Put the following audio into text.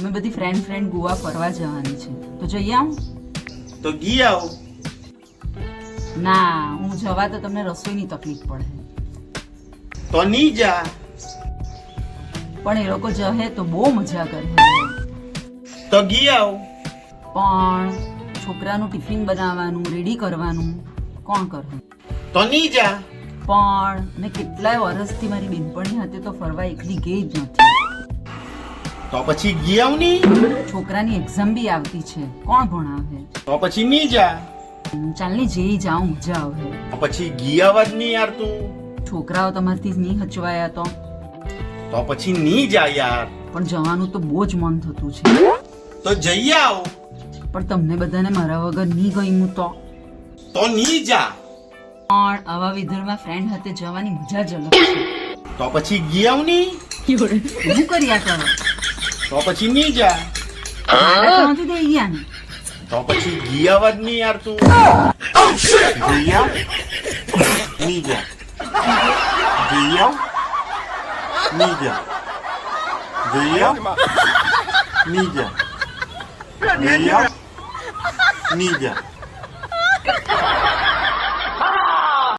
અમે બધી ફ્રેન્ડ ગોવા ફરવા જવાની છે, તો જઈ આવું? તો ગી આવો. ના, હું જવા તો તમને રસોઈની તકલીફ પડે. તો નહીં જા. પણ એ લોકો જહે તો બહુ મજા કરે. તો ગી આવો. પણ છોકરાનું ટિફિન બનાવવાનું, રેડી કરવાનું કોણ કરે? તો નહીં જા. પણ મેં કેટલાય વર્ષથી મારી બેનપણી હાથે તો ફરવા એકલી ગઈ જ નથી. તો પછી ગી આવ ની. છોકરાની એક્ઝામ બી આવતી છે, કોણ ભણાવે? તો પછી નહીં જા. ચાલ ને જઈ જાઉં, મજા આવે. તો પછી ગી આવા જ નહીં યાર તું. છોકરાઓ તમારથી નહીં હચવાયા તો પછી નહીં જા યાર. પણ જવાનું તો બહુ જ મન થતું છે. તો જઈ આવ. પણ તમને બધાને મારા વગર નહીં ગયું તો નહીં જા. પણ આવા વિધરમાં ફ્રેન્ડ હાથે જવાની મજા જ અલગ છે. તો પછી ગી આવ ની. શું કર્યા કરો? તો પછી નહીં જા. ક્યાંથી થઈ ગયા ને? તો પછી ગી આવા જ નહીં યાર તું. જઈ આવ. નહીં જા. જઈ આવ. નહીં જા. જઈ આવ. નહીં જા. જઈ આવ. નહીં જા.